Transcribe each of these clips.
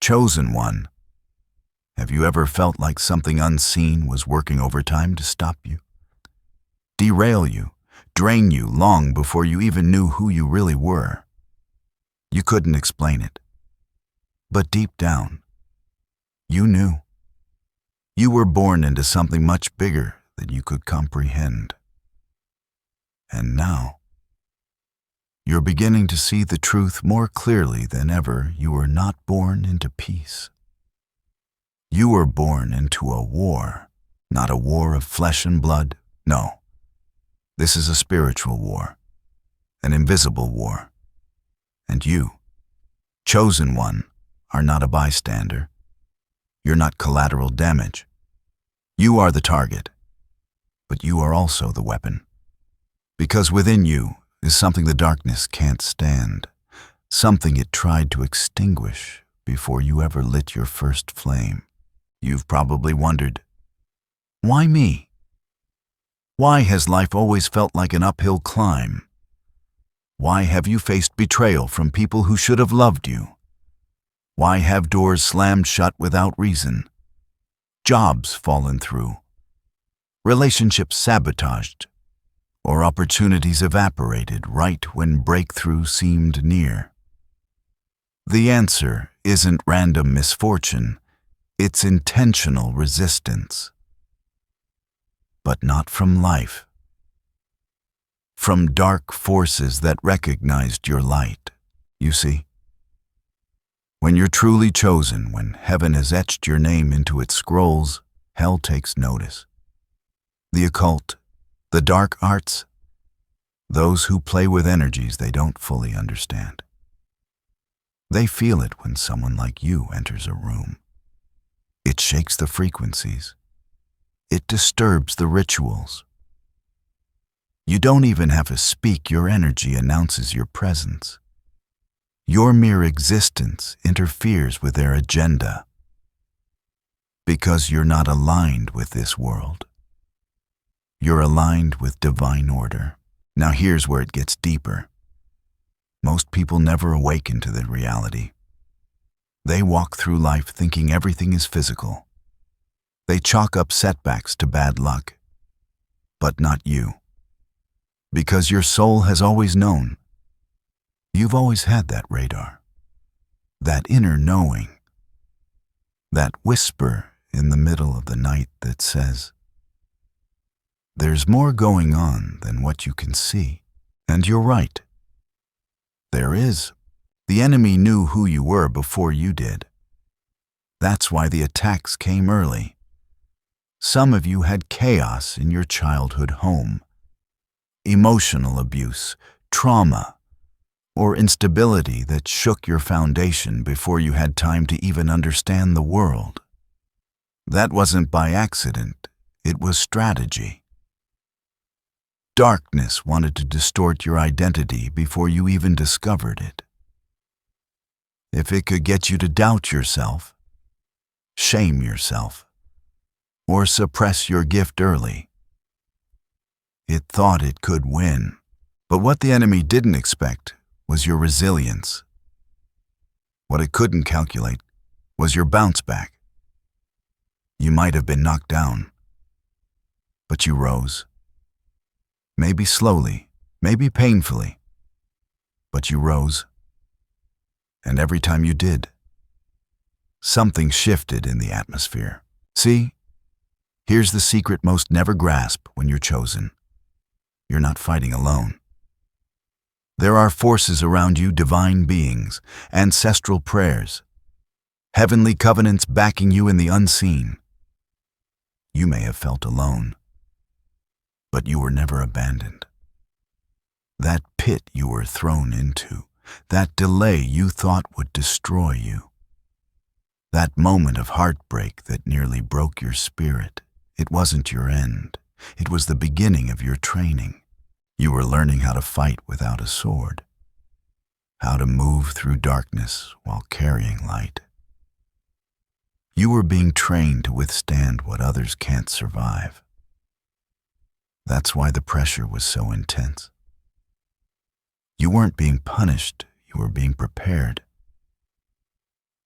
Chosen one. Have you ever felt like something unseen was working overtime to stop you? Derail you, drain you long before you even knew who you really were. You couldn't explain it. But deep down, you knew. You were born into something much bigger than you could comprehend. And now, you're beginning to see the truth more clearly than ever. You were not born into peace. You were born into a war, not a war of flesh and blood. No, this is a spiritual war, an invisible war. And you, chosen one, are not a bystander. You're not collateral damage. You are the target, but you are also the weapon. Because within you is something the darkness can't stand, something it tried to extinguish before you ever lit your first flame. You've probably wondered, why me? Why has life always felt like an uphill climb? Why have you faced betrayal from people who should have loved you? Why have doors slammed shut without reason? Jobs fallen through? Relationships sabotaged? Or opportunities evaporated right when breakthrough seemed near? The answer isn't random misfortune, it's intentional resistance. But not from life. From dark forces that recognized your light, you see. When you're truly chosen, when heaven has etched your name into its scrolls, hell takes notice. The occult, the dark arts, those who play with energies they don't fully understand. They feel it when someone like you enters a room. It shakes the frequencies. It disturbs the rituals. You don't even have to speak, your energy announces your presence. Your mere existence interferes with their agenda. Because you're not aligned with this world. You're aligned with divine order. Now here's where it gets deeper. Most people never awaken to the reality. They walk through life thinking everything is physical. They chalk up setbacks to bad luck. But not you. Because your soul has always known. You've always had that radar. That inner knowing. That whisper in the middle of the night that says, there's more going on than what you can see. And you're right. There is. The enemy knew who you were before you did. That's why the attacks came early. Some of you had chaos in your childhood home. Emotional abuse, trauma, or instability that shook your foundation before you had time to even understand the world. That wasn't by accident. It was strategy. Darkness wanted to distort your identity before you even discovered it. If it could get you to doubt yourself, shame yourself, or suppress your gift early, it thought it could win. But what the enemy didn't expect was your resilience. What it couldn't calculate was your bounce back. You might have been knocked down, but you rose. Maybe slowly, maybe painfully, but you rose. And every time you did, something shifted in the atmosphere. See, here's the secret most never grasp when you're chosen. You're not fighting alone. There are forces around you, divine beings, ancestral prayers, heavenly covenants backing you in the unseen. You may have felt alone, but you were never abandoned. That pit you were thrown into, that delay you thought would destroy you, that moment of heartbreak that nearly broke your spirit, it wasn't your end. It was the beginning of your training. You were learning how to fight without a sword, how to move through darkness while carrying light. You were being trained to withstand what others can't survive. That's why the pressure was so intense. You weren't being punished, you were being prepared.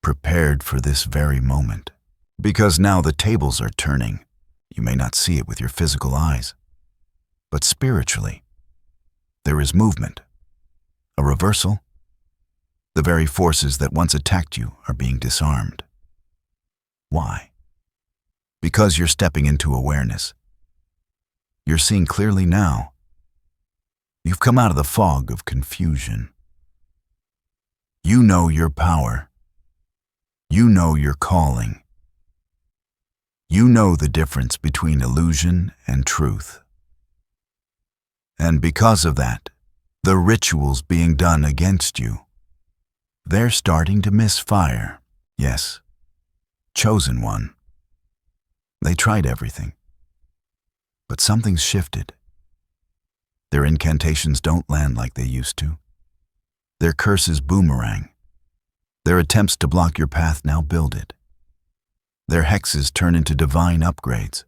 prepared for this very moment. Because now the tables are turning. You may not see it with your physical eyes, but spiritually, there is movement, a reversal. The very forces that once attacked you are being disarmed. Why? Because you're stepping into awareness. You're seeing clearly now. You've come out of the fog of confusion. You know your power. You know your calling. You know the difference between illusion and truth. And because of that, the rituals being done against you, they're starting to misfire. Yes, chosen one. They tried everything, but something's shifted. Their incantations don't land like they used to. Their curses boomerang. Their attempts to block your path now build it. Their hexes turn into divine upgrades.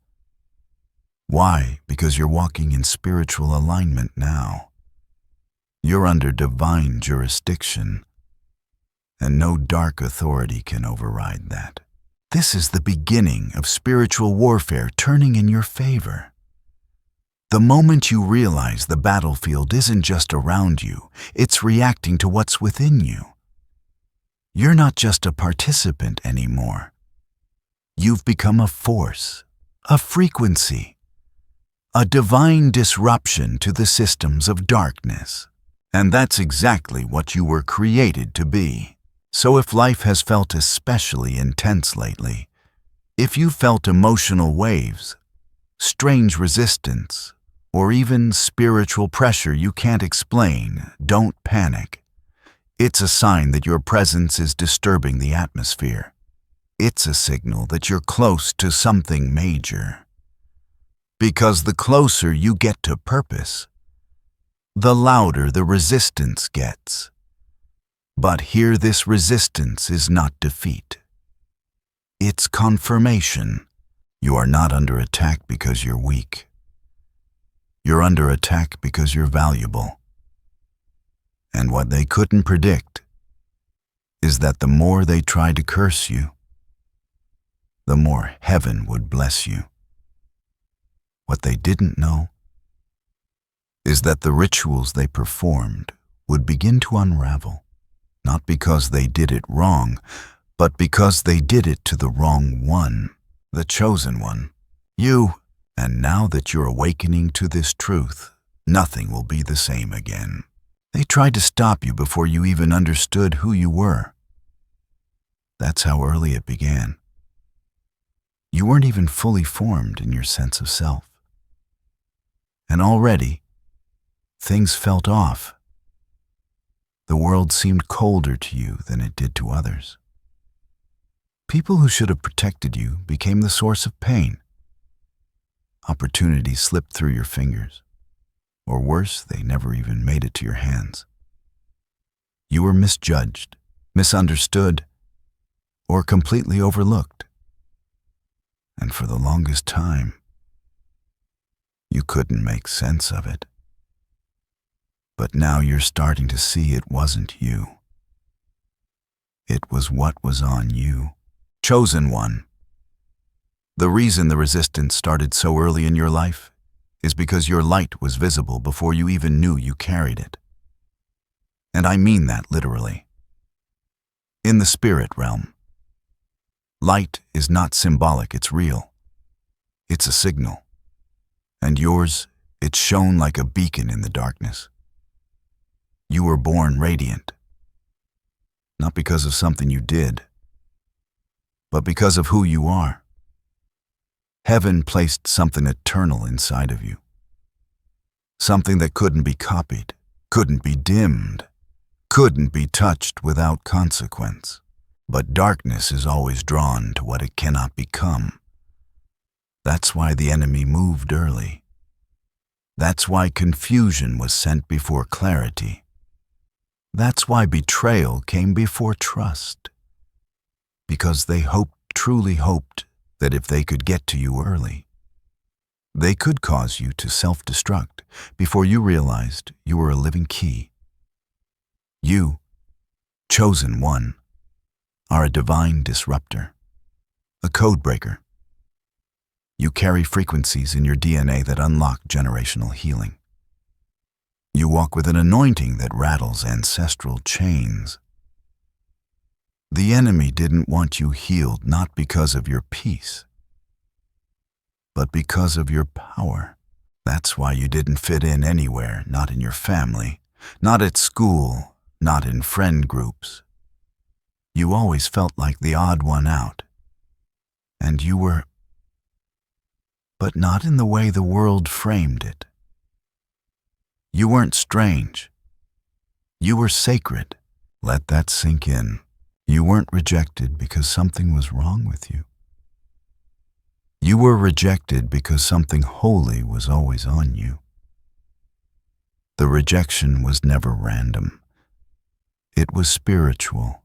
Why? Because you're walking in spiritual alignment now. You're under divine jurisdiction, and no dark authority can override that. This is the beginning of spiritual warfare turning in your favor. The moment you realize the battlefield isn't just around you, it's reacting to what's within you. You're not just a participant anymore. You've become a force, a frequency, a divine disruption to the systems of darkness. And that's exactly what you were created to be. So if life has felt especially intense lately, if you felt emotional waves, strange resistance, or even spiritual pressure you can't explain, don't panic. It's a sign that your presence is disturbing the atmosphere. It's a signal that you're close to something major. Because the closer you get to purpose, the louder the resistance gets. But here this resistance is not defeat. It's confirmation. You are not under attack because you're weak. You're under attack because you're valuable. And what they couldn't predict is that the more they tried to curse you, the more heaven would bless you. What they didn't know is that the rituals they performed would begin to unravel, not because they did it wrong, but because they did it to the wrong one, the chosen one, you. And now that you're awakening to this truth, nothing will be the same again. They tried to stop you before you even understood who you were. That's how early it began. You weren't even fully formed in your sense of self. And already, things felt off. The world seemed colder to you than it did to others. People who should have protected you became the source of pain. Opportunities slipped through your fingers, or worse, they never even made it to your hands. You were misjudged, misunderstood, or completely overlooked. And for the longest time, you couldn't make sense of it. But now you're starting to see it wasn't you. It was what was on you. Chosen one. The reason the resistance started so early in your life is because your light was visible before you even knew you carried it. And I mean that literally. In the spirit realm, light is not symbolic, it's real. It's a signal. And yours, it shone like a beacon in the darkness. You were born radiant, not because of something you did, but because of who you are. Heaven placed something eternal inside of you. Something that couldn't be copied, couldn't be dimmed, couldn't be touched without consequence. But darkness is always drawn to what it cannot become. That's why the enemy moved early. That's why confusion was sent before clarity. That's why betrayal came before trust. Because they truly hoped, that if they could get to you early, they could cause you to self-destruct before you realized you were a living key. You, chosen one, are a divine disruptor, a code breaker. You carry frequencies in your DNA that unlock generational healing. You walk with an anointing that rattles ancestral chains. The enemy didn't want you healed not because of your peace, but because of your power. That's why you didn't fit in anywhere, not in your family, not at school, not in friend groups. You always felt like the odd one out. And you were, but not in the way the world framed it. You weren't strange. You were sacred. Let that sink in. You weren't rejected because something was wrong with you. You were rejected because something holy was always on you. The rejection was never random. It was spiritual.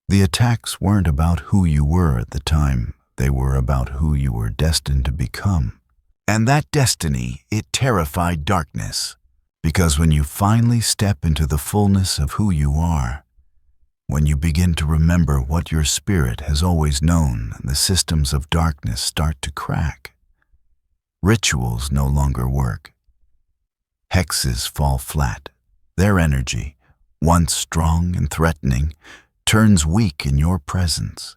The attacks weren't about who you were at the time. They were about who you were destined to become. And that destiny, it terrified darkness. Because when you finally step into the fullness of who you are, when you begin to remember what your spirit has always known, the systems of darkness start to crack. Rituals no longer work. Hexes fall flat. Their energy, once strong and threatening, turns weak in your presence.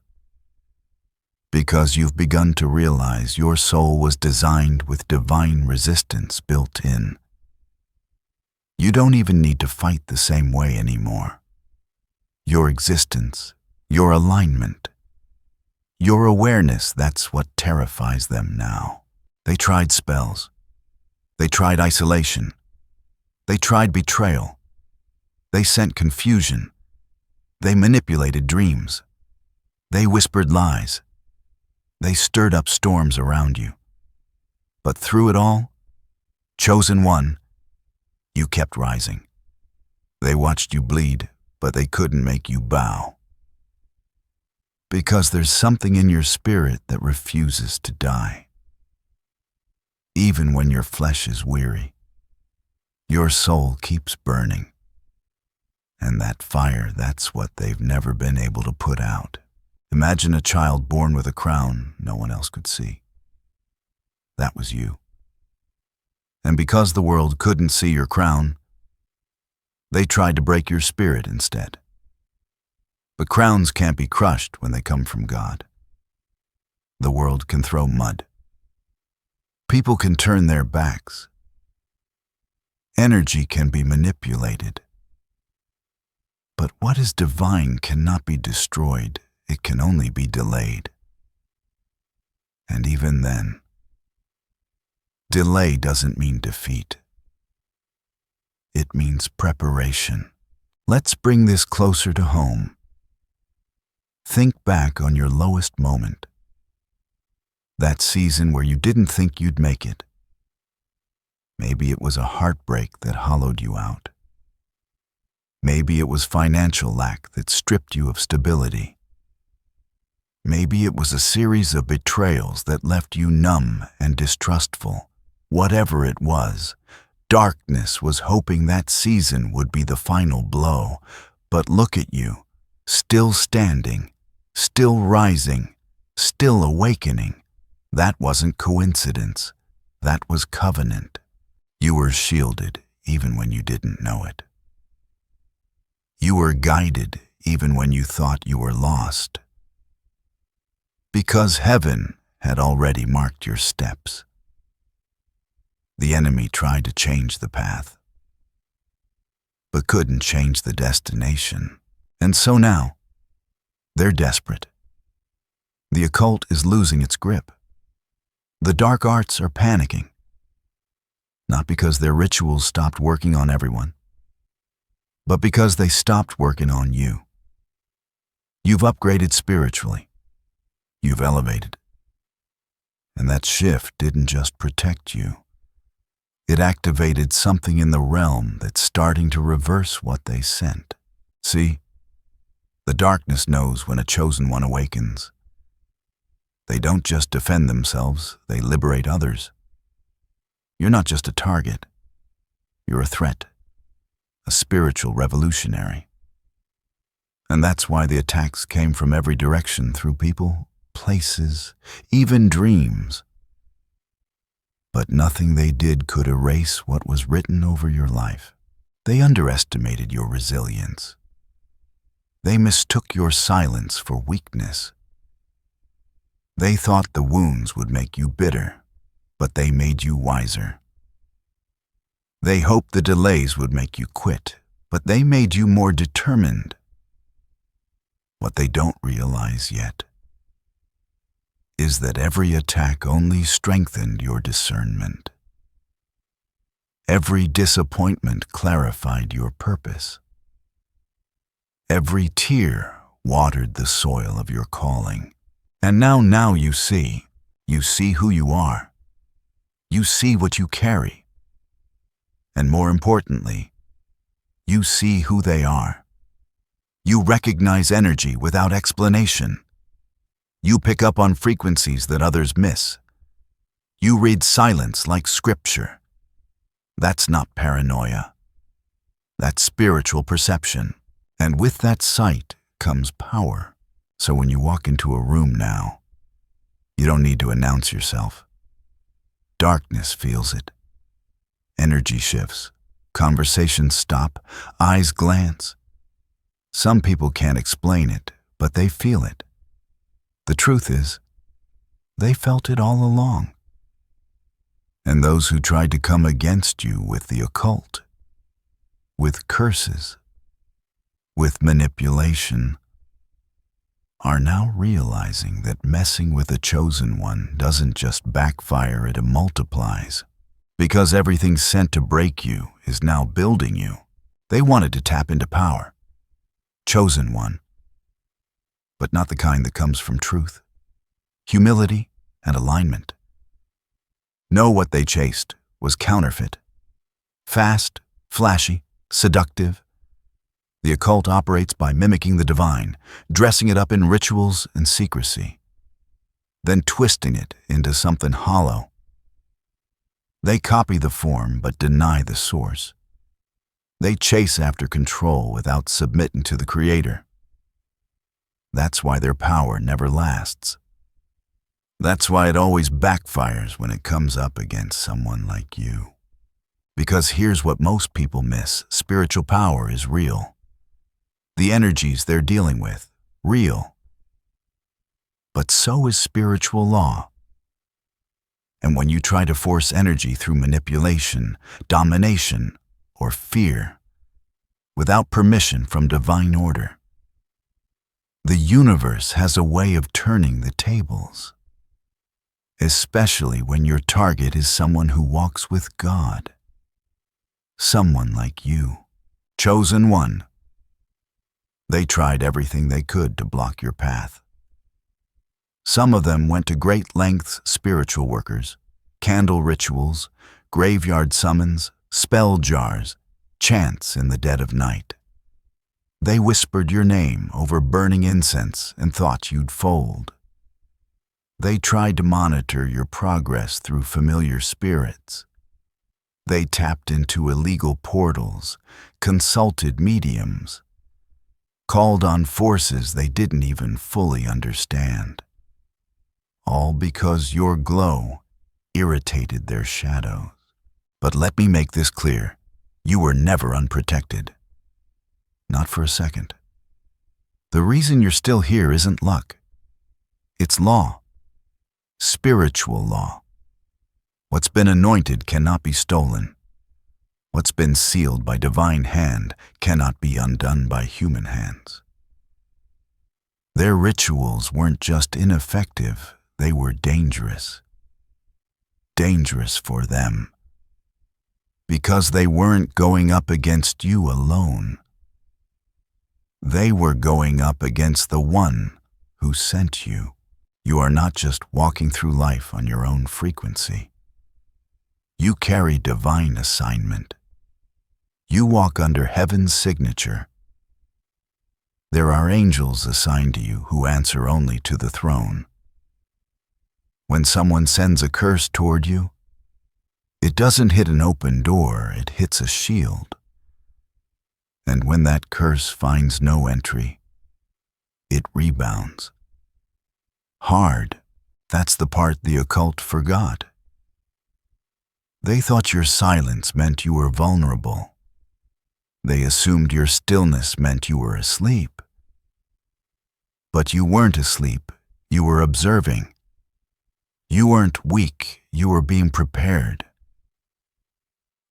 Because you've begun to realize your soul was designed with divine resistance built in. You don't even need to fight the same way anymore. Your existence, your alignment, your awareness, that's what terrifies them now. They tried spells. They tried isolation. They tried betrayal. They sent confusion. They manipulated dreams. They whispered lies. They stirred up storms around you. But through it all, chosen one, you kept rising. They watched you bleed, but they couldn't make you bow. Because there's something in your spirit that refuses to die. Even when your flesh is weary, your soul keeps burning. And that fire, that's what they've never been able to put out. Imagine a child born with a crown no one else could see. That was you. And because the world couldn't see your crown, they tried to break your spirit instead. But crowns can't be crushed when they come from God. The world can throw mud. People can turn their backs. Energy can be manipulated. But what is divine cannot be destroyed. It can only be delayed. And even then, delay doesn't mean defeat. It means preparation. Let's bring this closer to home. Think back on your lowest moment. That season where you didn't think you'd make it. Maybe it was a heartbreak that hollowed you out. Maybe it was financial lack that stripped you of stability. Maybe it was a series of betrayals that left you numb and distrustful. Whatever it was, darkness was hoping that season would be the final blow. But look at you, still standing, still rising, still awakening. That wasn't coincidence. That was covenant. You were shielded even when you didn't know it. You were guided even when you thought you were lost. Because heaven had already marked your steps. The enemy tried to change the path, but couldn't change the destination. And so now, they're desperate. The occult is losing its grip. The dark arts are panicking. Not because their rituals stopped working on everyone, but because they stopped working on you. You've upgraded spiritually. You've elevated. And that shift didn't just protect you. It activated something in the realm that's starting to reverse what they sent. See, the darkness knows when a chosen one awakens. They don't just defend themselves, they liberate others. You're not just a target. You're a threat, a spiritual revolutionary. And that's why the attacks came from every direction, through people, places, even dreams. But nothing they did could erase what was written over your life. They underestimated your resilience. They mistook your silence for weakness. They thought the wounds would make you bitter, but they made you wiser. They hoped the delays would make you quit, but they made you more determined. What they don't realize yet is that every attack only strengthened your discernment. Every disappointment clarified your purpose. Every tear watered the soil of your calling. And now you see who you are. You see what you carry. And more importantly, you see who they are. You recognize energy without explanation. You pick up on frequencies that others miss. You read silence like scripture. That's not paranoia. That's spiritual perception. And with that sight comes power. So when you walk into a room now, you don't need to announce yourself. Darkness feels it. Energy shifts. Conversations stop. Eyes glance. Some people can't explain it, but they feel it. The truth is, they felt it all along. And those who tried to come against you with the occult, with curses, with manipulation, are now realizing that messing with a chosen one doesn't just backfire, it multiplies. Because everything sent to break you is now building you. They wanted to tap into power. Chosen one. But not the kind that comes from truth, humility, and alignment. No, what they chased was counterfeit. Fast, flashy, seductive. The occult operates by mimicking the divine, dressing it up in rituals and secrecy, then twisting it into something hollow. They copy the form but deny the source. They chase after control without submitting to the Creator. That's why their power never lasts. That's why it always backfires when it comes up against someone like you. Because here's what most people miss: spiritual power is real. The energies they're dealing with, real. But so is spiritual law. And when you try to force energy through manipulation, domination, or fear, without permission from divine order, the universe has a way of turning the tables. Especially when your target is someone who walks with God. Someone like you, chosen one. They tried everything they could to block your path. Some of them went to great lengths: spiritual workers, candle rituals, graveyard summons, spell jars, chants in the dead of night. They whispered your name over burning incense and thought you'd fold. They tried to monitor your progress through familiar spirits. They tapped into illegal portals, consulted mediums, called on forces they didn't even fully understand. All because your glow irritated their shadows. But let me make this clear: you were never unprotected. Not for a second. The reason you're still here isn't luck. It's law. Spiritual law. What's been anointed cannot be stolen. What's been sealed by divine hand cannot be undone by human hands. Their rituals weren't just ineffective, they were dangerous. Dangerous for them. Because they weren't going up against you alone. They were going up against the one who sent you. You are not just walking through life on your own frequency. You carry divine assignment. You walk under heaven's signature. There are angels assigned to you who answer only to the throne. When someone sends a curse toward you, it doesn't hit an open door, it hits a shield. And when that curse finds no entry, it rebounds. Hard, that's the part the occult forgot. They thought your silence meant you were vulnerable. They assumed your stillness meant you were asleep. But you weren't asleep, you were observing. You weren't weak, you were being prepared.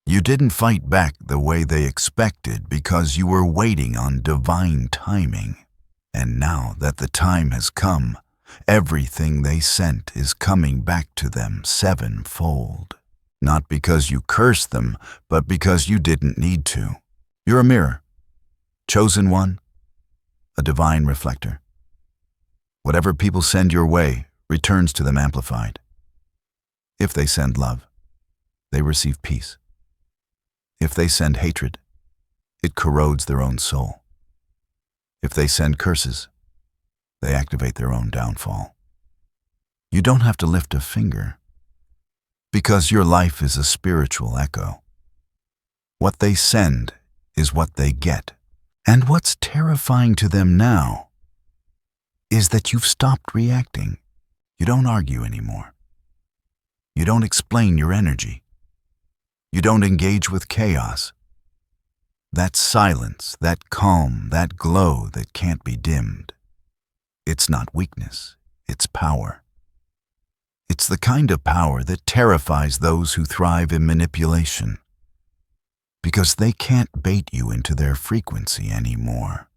You didn't fight back the way they expected because you were waiting on divine timing. And now that the time has come, everything they sent is coming back to them sevenfold. Not because you cursed them, but because you didn't need to. You're a mirror, chosen one, a divine reflector. Whatever people send your way returns to them amplified. If they send love, they receive peace. If they send hatred, it corrodes their own soul. If they send curses, they activate their own downfall. You don't have to lift a finger, because your life is a spiritual echo. What they send is what they get. And what's terrifying to them now is that you've stopped reacting. You don't argue anymore. You don't explain your energy. You don't engage with chaos. That silence, that calm, that glow that can't be dimmed. It's not weakness, it's power. It's the kind of power that terrifies those who thrive in manipulation, because they can't bait you into their frequency anymore.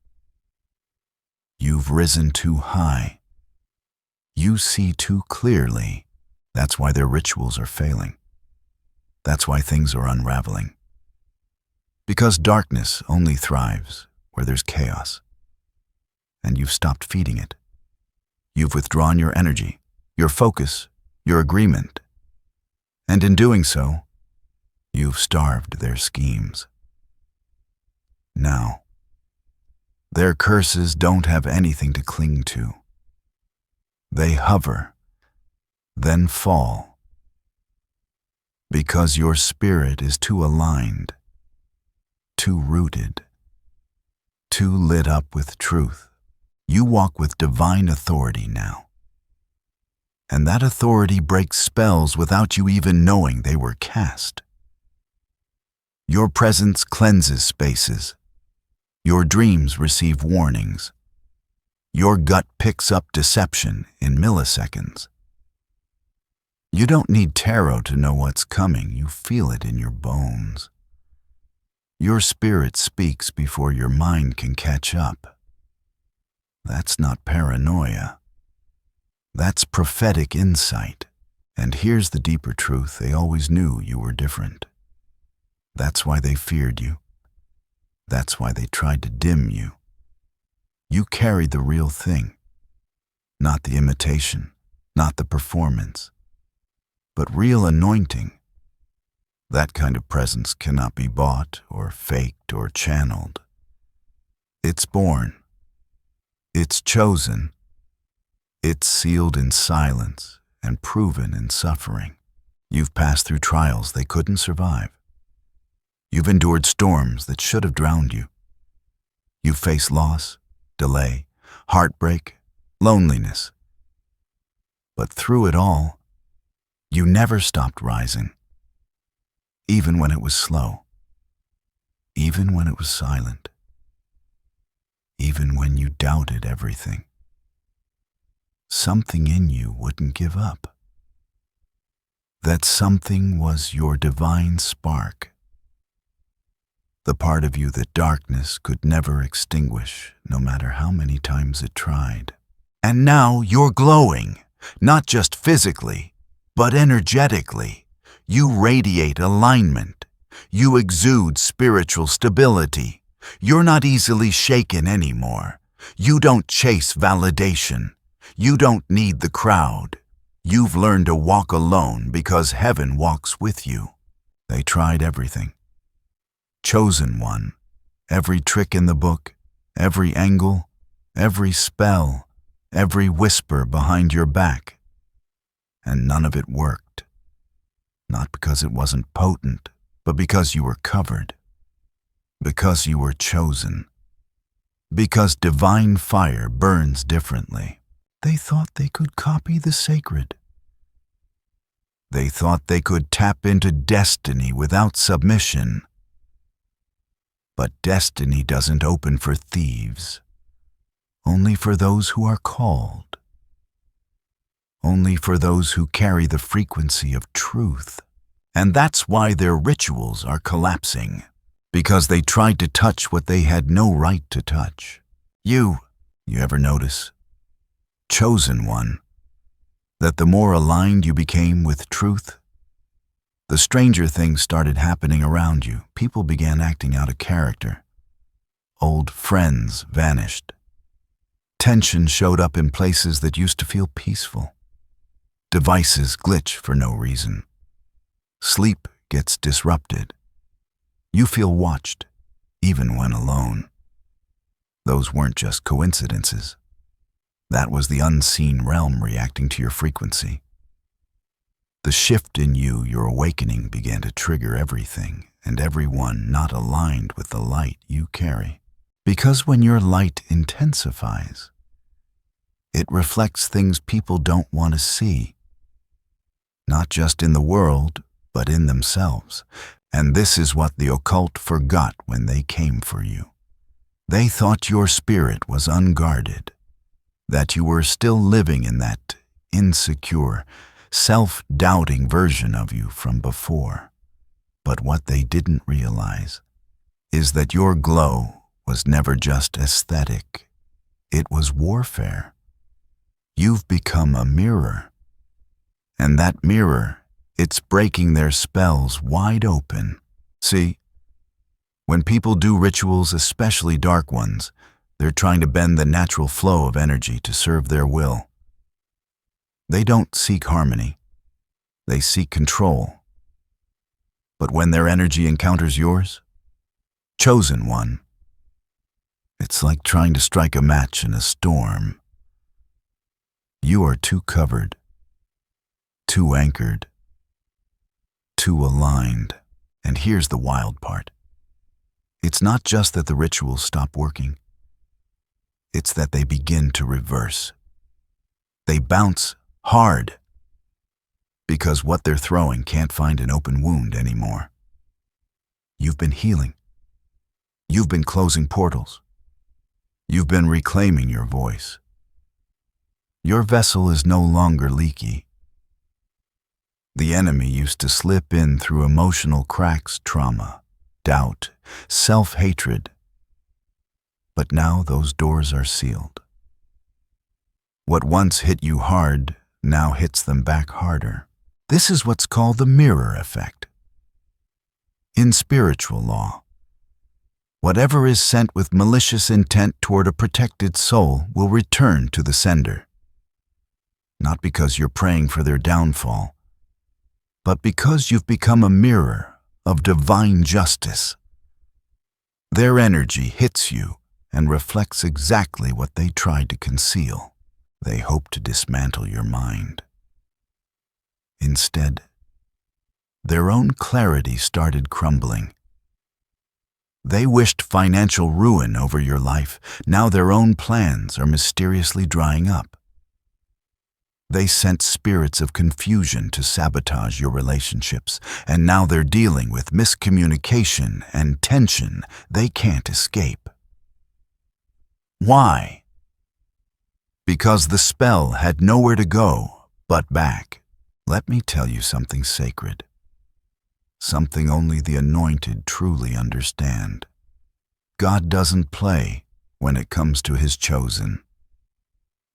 You've risen too high. You see too clearly. That's why their rituals are failing. That's why things are unraveling. Because darkness only thrives where there's chaos. And you've stopped feeding it. You've withdrawn your energy, your focus, your agreement. And in doing so, you've starved their schemes. Now, their curses don't have anything to cling to. They hover, then fall. Because your spirit is too aligned, too rooted, too lit up with truth. You walk with divine authority now. And that authority breaks spells without you even knowing they were cast. Your presence cleanses spaces. Your dreams receive warnings. Your gut picks up deception in milliseconds. You don't need tarot to know what's coming. You feel it in your bones. Your spirit speaks before your mind can catch up. That's not paranoia. That's prophetic insight. And here's the deeper truth. They always knew you were different. That's why they feared you. That's why they tried to dim you. You carried the real thing, not the imitation, not the performance, but real anointing. That kind of presence cannot be bought or faked or channeled. It's born. It's chosen. It's sealed in silence and proven in suffering. You've passed through trials they couldn't survive. You've endured storms that should have drowned you. You've faced loss, delay, heartbreak, loneliness. But through it all, you never stopped rising. Even when it was slow. Even when it was silent. Even when you doubted everything. Something in you wouldn't give up. That something was your divine spark. The part of you that darkness could never extinguish, no matter how many times it tried. And now you're glowing, not just physically, but energetically. You radiate alignment. You exude spiritual stability. You're not easily shaken anymore. You don't chase validation. You don't need the crowd. You've learned to walk alone because heaven walks with you. They tried everything. Chosen one, every trick in the book, every angle, every spell, every whisper behind your back. And none of it worked. Not because it wasn't potent, but because you were covered. Because you were chosen. Because divine fire burns differently. They thought they could copy the sacred. They thought they could tap into destiny without submission. But destiny doesn't open for thieves, only for those who are called, only for those who carry the frequency of truth. And that's why their rituals are collapsing, because they tried to touch what they had no right to touch. You ever notice, chosen one, that the more aligned you became with truth, the stranger things started happening around you. People began acting out of character. Old friends vanished. Tension showed up in places that used to feel peaceful. Devices glitch for no reason. Sleep gets disrupted. You feel watched, even when alone. Those weren't just coincidences. That was the unseen realm reacting to your frequency. The shift in you, your awakening, began to trigger everything and everyone not aligned with the light you carry. Because when your light intensifies, it reflects things people don't want to see. Not just in the world, but in themselves. And this is what the occult forgot when they came for you. They thought your spirit was unguarded, that you were still living in that insecure, self-doubting version of you from before. But what they didn't realize is that your glow was never just aesthetic. It was warfare. You've become a mirror. And that mirror, it's breaking their spells wide open. See, when people do rituals, especially dark ones, they're trying to bend the natural flow of energy to serve their will. They don't seek harmony. They seek control. But when their energy encounters yours, chosen one, it's like trying to strike a match in a storm. You are too covered, too anchored, too aligned. And here's the wild part. It's not just that the rituals stop working. It's that they begin to reverse. They bounce hard because what they're throwing can't find an open wound anymore. You've been healing. You've been closing portals. You've been reclaiming your voice. Your vessel is no longer leaky. The enemy used to slip in through emotional cracks, trauma, doubt, self-hatred. But now those doors are sealed. What once hit you hard now hits them back harder. This is what's called the mirror effect. In spiritual law, whatever is sent with malicious intent toward a protected soul will return to the sender. Not because you're praying for their downfall, but because you've become a mirror of divine justice. Their energy hits you and reflects exactly what they tried to conceal. They hope to dismantle your mind. Instead, their own clarity started crumbling. They wished financial ruin over your life. Now their own plans are mysteriously drying up. They sent spirits of confusion to sabotage your relationships, and now they're dealing with miscommunication and tension they can't escape. Why? Because the spell had nowhere to go but back. Let me tell you something sacred, something only the anointed truly understand. God doesn't play when it comes to His chosen.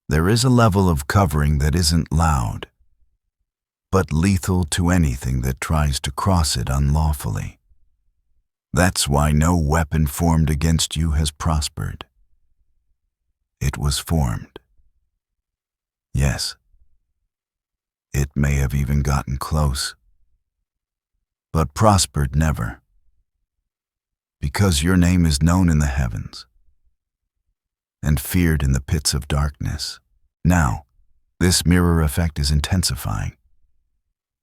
There is a level of covering that isn't loud, but lethal to anything that tries to cross it unlawfully. That's why no weapon formed against you has prospered. It was formed. Yes, it may have even gotten close, but prospered never, because your name is known in the heavens and feared in the pits of darkness. Now, this mirror effect is intensifying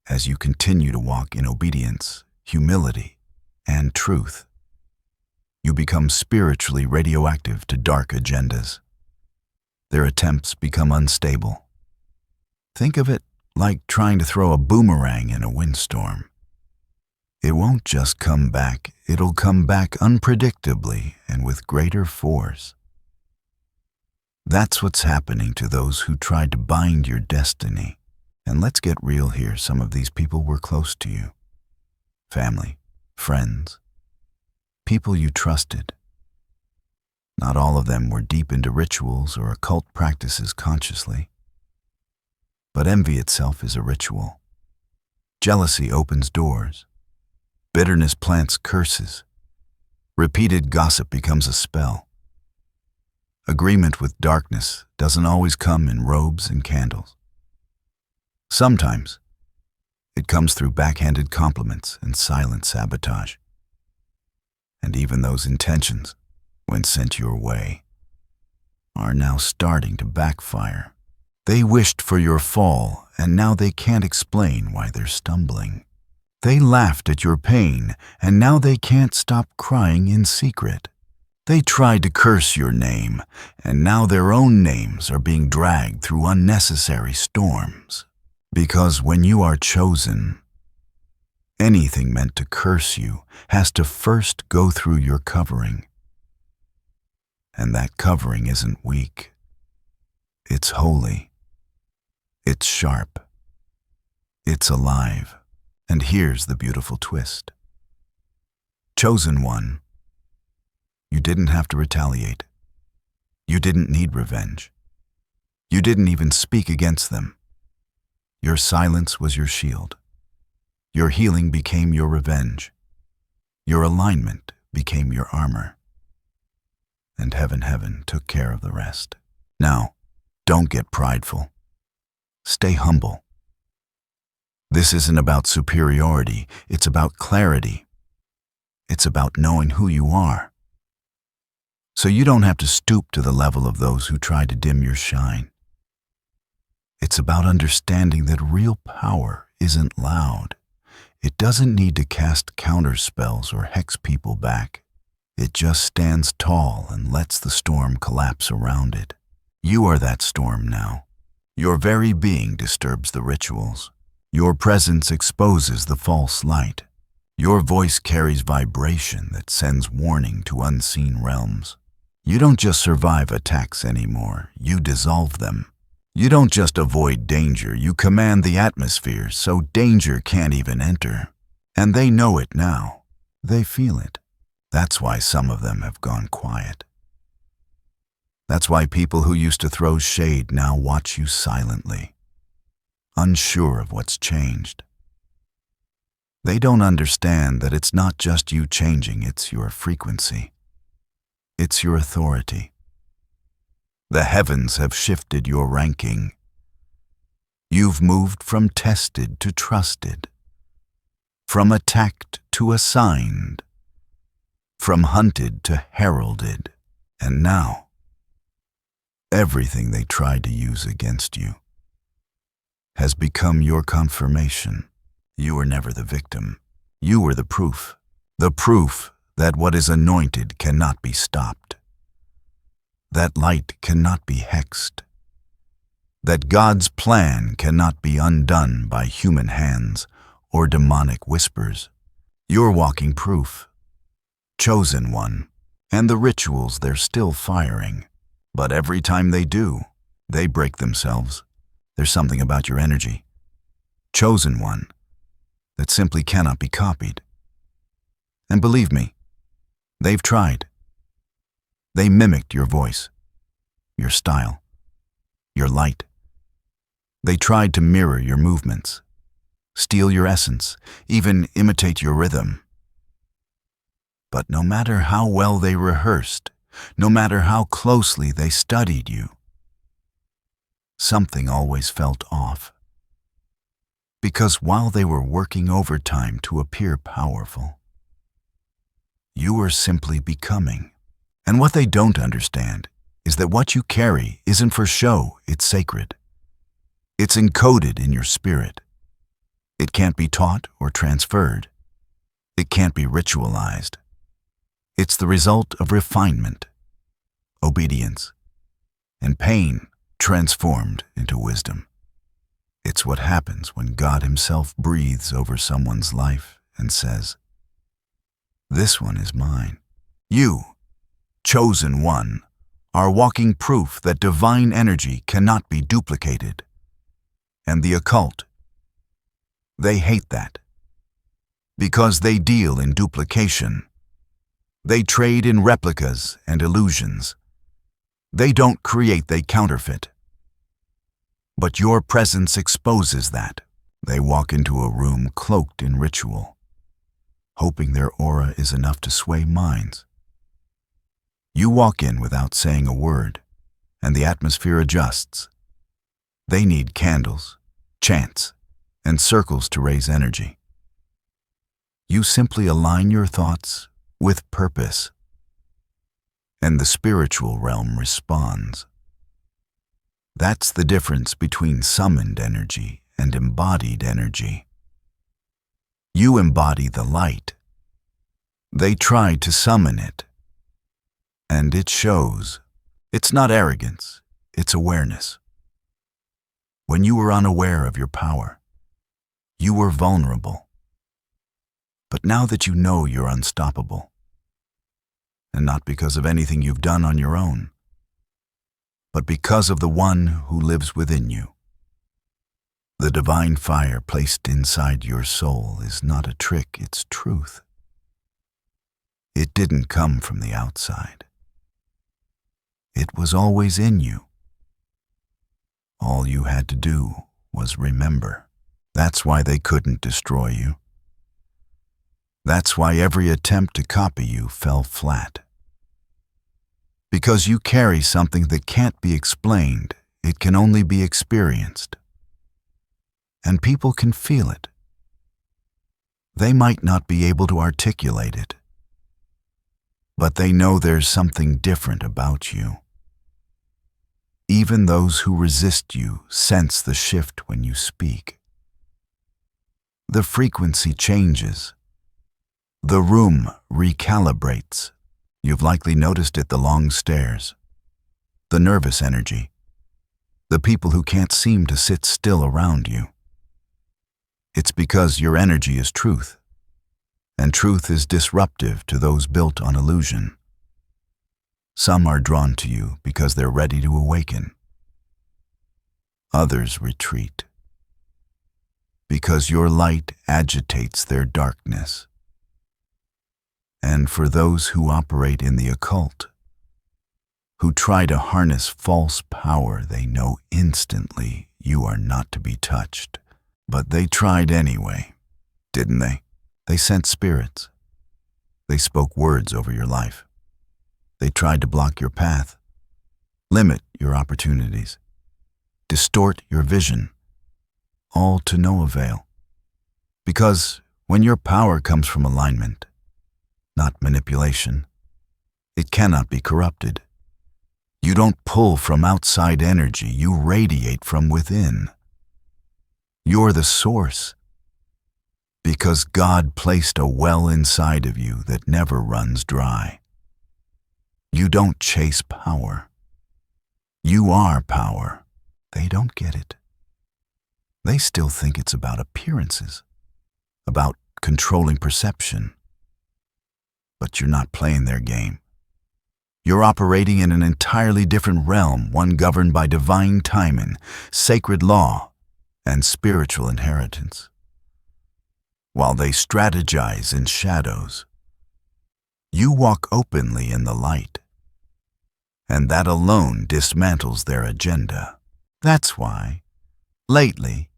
as you continue to walk in obedience, humility, and truth. You become spiritually radioactive to dark agendas. Their attempts become unstable. Think of it like trying to throw a boomerang in a windstorm. It won't just come back, it'll come back unpredictably and with greater force. That's what's happening to those who tried to bind your destiny. And let's get real here, some of these people were close to you. Family, friends, people you trusted. Not all of them were deep into rituals or occult practices consciously. But envy itself is a ritual. Jealousy opens doors. Bitterness plants curses. Repeated gossip becomes a spell. Agreement with darkness doesn't always come in robes and candles. Sometimes it comes through backhanded compliments and silent sabotage. And even those intentions, when sent your way, are now starting to backfire. They wished for your fall, and now they can't explain why they're stumbling. They laughed at your pain, and now they can't stop crying in secret. They tried to curse your name, and now their own names are being dragged through unnecessary storms. Because when you are chosen, anything meant to curse you has to first go through your covering. And that covering isn't weak. It's holy. It's sharp. It's alive. And here's the beautiful twist. Chosen one, you didn't have to retaliate. You didn't need revenge. You didn't even speak against them. Your silence was your shield. Your healing became your revenge. Your alignment became your armor. And heaven took care of the rest. Now, don't get prideful. Stay humble. This isn't about superiority, it's about clarity. It's about knowing who you are. So you don't have to stoop to the level of those who try to dim your shine. It's about understanding that real power isn't loud. It doesn't need to cast counter spells or hex people back. It just stands tall and lets the storm collapse around it. You are that storm now. Your very being disturbs the rituals. Your presence exposes the false light. Your voice carries vibration that sends warning to unseen realms. You don't just survive attacks anymore, you dissolve them. You don't just avoid danger, you command the atmosphere so danger can't even enter. And they know it now. They feel it. That's why some of them have gone quiet. That's why people who used to throw shade now watch you silently, unsure of what's changed. They don't understand that it's not just you changing, it's your frequency. It's your authority. The heavens have shifted your ranking. You've moved from tested to trusted, from attacked to assigned, from hunted to heralded, and now, everything they tried to use against you has become your confirmation. You were never the victim. You were the proof that what is anointed cannot be stopped, that light cannot be hexed, that God's plan cannot be undone by human hands or demonic whispers. You're walking proof, chosen one, and the rituals they're still firing. But every time they do, they break themselves. There's something about your energy, chosen one, that simply cannot be copied. And believe me, they've tried. They mimicked your voice, your style, your light. They tried to mirror your movements, steal your essence, even imitate your rhythm. But no matter how well they rehearsed, no matter how closely they studied you, something always felt off. Because while they were working overtime to appear powerful, you were simply becoming. And what they don't understand is that what you carry isn't for show, it's sacred. It's encoded in your spirit. It can't be taught or transferred. It can't be ritualized. It's the result of refinement, obedience, and pain transformed into wisdom. It's what happens when God Himself breathes over someone's life and says, "This one is mine." You, chosen one, are walking proof that divine energy cannot be duplicated. And the occult, they hate that. Because they deal in duplication. They trade in replicas and illusions. They don't create, they counterfeit. But your presence exposes that. They walk into a room cloaked in ritual, hoping their aura is enough to sway minds. You walk in without saying a word, and the atmosphere adjusts. They need candles, chants, and circles to raise energy. You simply align your thoughts with purpose, and the spiritual realm responds. That's the difference between summoned energy and embodied energy. You embody the light. They try to summon it. And it shows. It's not arrogance, it's awareness. When you were unaware of your power, you were vulnerable. But now that you know you're unstoppable, and not because of anything you've done on your own, but because of the one who lives within you. The divine fire placed inside your soul is not a trick, it's truth. It didn't come from the outside. It was always in you. All you had to do was remember. That's why they couldn't destroy you. That's why every attempt to copy you fell flat. Because you carry something that can't be explained, it can only be experienced. And people can feel it. They might not be able to articulate it, but they know there's something different about you. Even those who resist you sense the shift when you speak. The frequency changes. The room recalibrates. You've likely noticed it, the long stares, the nervous energy, the people who can't seem to sit still around you. It's because your energy is truth, and truth is disruptive to those built on illusion. Some are drawn to you because they're ready to awaken. Others retreat because your light agitates their darkness. And for those who operate in the occult, who try to harness false power, they know instantly you are not to be touched. But they tried anyway, didn't they? They sent spirits. They spoke words over your life. They tried to block your path, limit your opportunities, distort your vision, all to no avail. Because when your power comes from alignment, not manipulation, it cannot be corrupted. You don't pull from outside energy, you radiate from within. You're the source, because God placed a well inside of you that never runs dry. You don't chase power. You are power. They don't get it. They still think it's about appearances, about controlling perception. But you're not playing their game. You're operating in an entirely different realm, one governed by divine timing, sacred law, and spiritual inheritance. While they strategize in shadows, you walk openly in the light, and that alone dismantles their agenda. That's why, lately,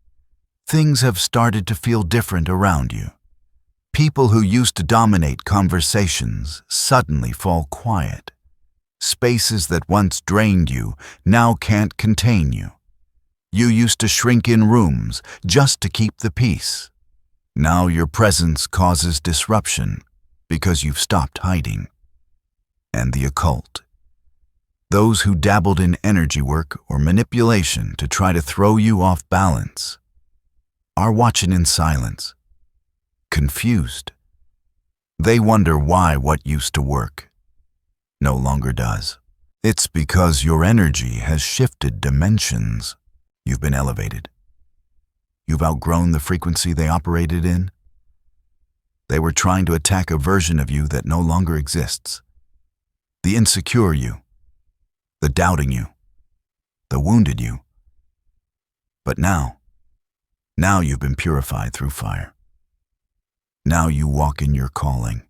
things have started to feel different around you. People who used to dominate conversations suddenly fall quiet. Spaces that once drained you now can't contain you. You used to shrink in rooms just to keep the peace. Now your presence causes disruption because you've stopped hiding. And the occult, those who dabbled in energy work or manipulation to try to throw you off balance, are watching in silence, confused. They wonder why what used to work no longer does. It's because your energy has shifted dimensions. You've been elevated. You've outgrown the frequency they operated in. They were trying to attack a version of you that no longer exists. The insecure you, the doubting you, the wounded you. But now you've been purified through fire. Now you walk in your calling,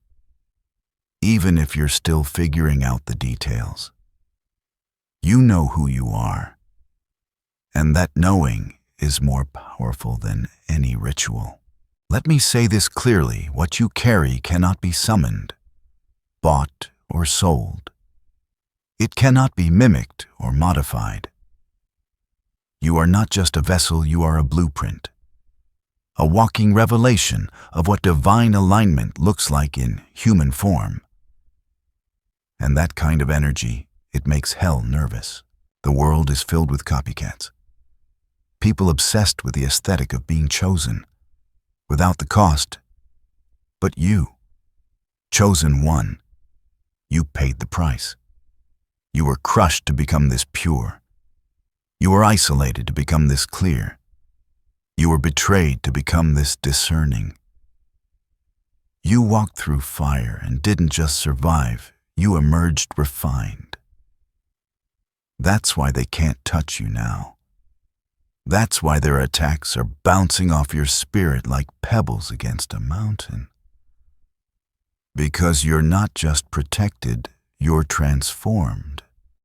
even if you're still figuring out the details. You know who you are, and that knowing is more powerful than any ritual. Let me say this clearly: what you carry cannot be summoned, bought, or sold. It cannot be mimicked or modified. You are not just a vessel, you are a blueprint, a walking revelation of what divine alignment looks like in human form. And that kind of energy, it makes hell nervous. The world is filled with copycats. People obsessed with the aesthetic of being chosen, without the cost. But you, chosen one, you paid the price. You were crushed to become this pure. You were isolated to become this clear. You were betrayed to become this discerning. You walked through fire and didn't just survive, you emerged refined. That's why they can't touch you now. That's why their attacks are bouncing off your spirit like pebbles against a mountain. Because you're not just protected, you're transformed.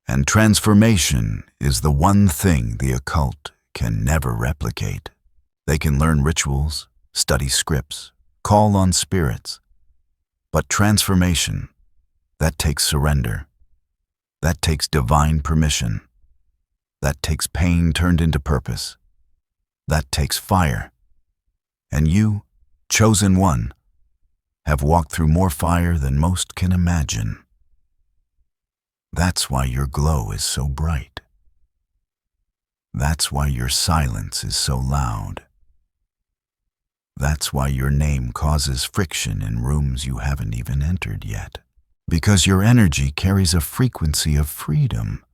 And transformation is the one thing the occult can never replicate. They can learn rituals, study scripts, call on spirits. But transformation, that takes surrender. That takes divine permission. That takes pain turned into purpose. That takes fire. And you, chosen one, have walked through more fire than most can imagine. That's why your glow is so bright. That's why your silence is so loud. That's why your name causes friction in rooms you haven't even entered yet. Because your energy carries a frequency of freedom.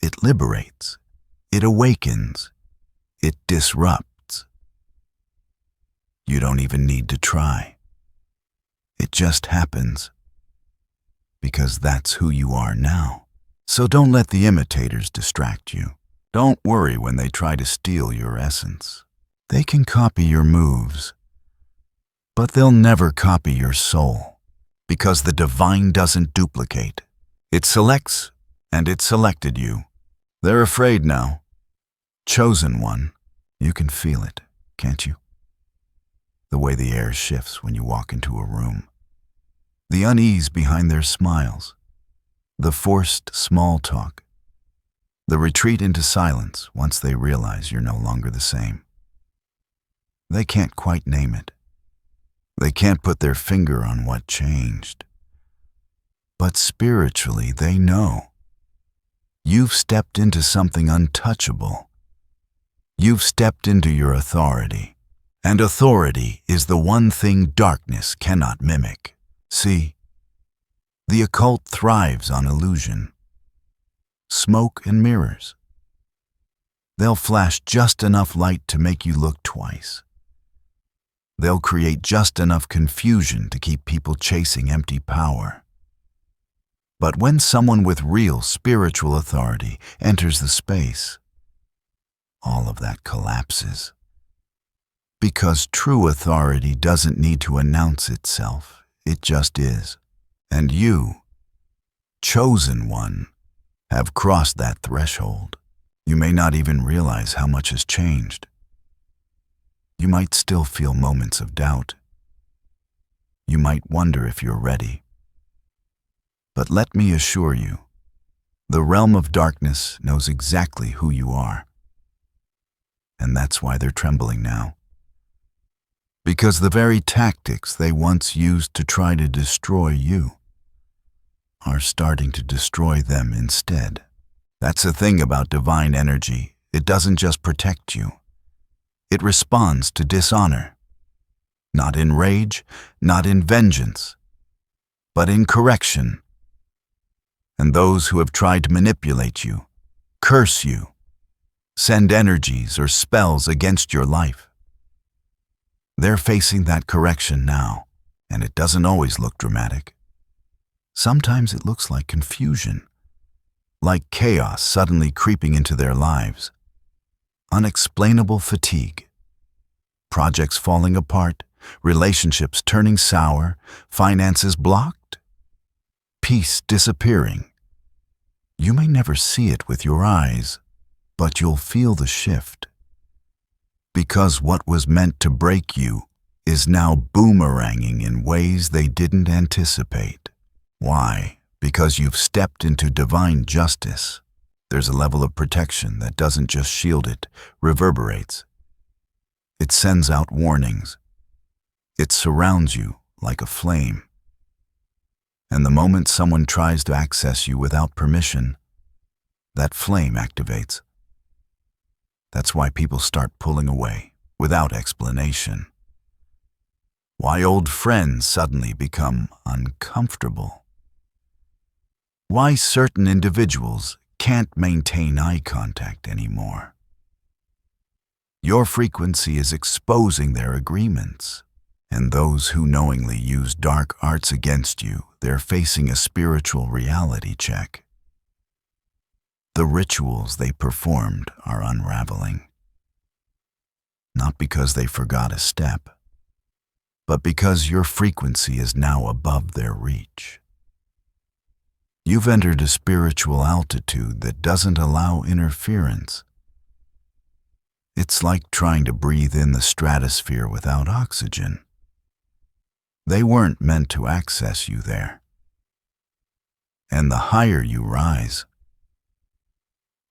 It liberates. It awakens. It disrupts. You don't even need to try. It just happens. Because that's who you are now. So don't let the imitators distract you. Don't worry when they try to steal your essence. They can copy your moves, but they'll never copy your soul. Because the divine doesn't duplicate. It selects, and it selected you. They're afraid now. Chosen one, you can feel it, can't you? The way the air shifts when you walk into a room. The unease behind their smiles. The forced small talk. The retreat into silence once they realize you're no longer the same. They can't quite name it. They can't put their finger on what changed. But spiritually, they know. You've stepped into something untouchable. You've stepped into your authority. And authority is the one thing darkness cannot mimic. See, the occult thrives on illusion. Smoke and mirrors. They'll flash just enough light to make you look twice. They'll create just enough confusion to keep people chasing empty power. But when someone with real spiritual authority enters the space, all of that collapses. Because true authority doesn't need to announce itself, it just is. And you, chosen one, have crossed that threshold. You may not even realize how much has changed. You might still feel moments of doubt. You might wonder if you're ready. But let me assure you, the realm of darkness knows exactly who you are. And that's why they're trembling now. Because the very tactics they once used to try to destroy you are starting to destroy them instead. That's the thing about divine energy. It doesn't just protect you. It responds to dishonor. Not in rage, not in vengeance, but in correction. And those who have tried to manipulate you, curse you, send energies or spells against your life, they're facing that correction now, and it doesn't always look dramatic. Sometimes it looks like confusion, like chaos suddenly creeping into their lives, unexplainable fatigue, projects falling apart, relationships turning sour, finances blocked, peace disappearing. You may never see it with your eyes, but you'll feel the shift. Because what was meant to break you is now boomeranging in ways they didn't anticipate. Why? Because you've stepped into divine justice. There's a level of protection that doesn't just shield it, reverberates. It sends out warnings. It surrounds you like a flame. And the moment someone tries to access you without permission, that flame activates. That's why people start pulling away without explanation. Why old friends suddenly become uncomfortable. Why certain individuals can't maintain eye contact anymore. Your frequency is exposing their agreements. And those who knowingly use dark arts against you, they're facing a spiritual reality check. The rituals they performed are unraveling. Not because they forgot a step, but because your frequency is now above their reach. You've entered a spiritual altitude that doesn't allow interference. It's like trying to breathe in the stratosphere without oxygen. They weren't meant to access you there. And the higher you rise,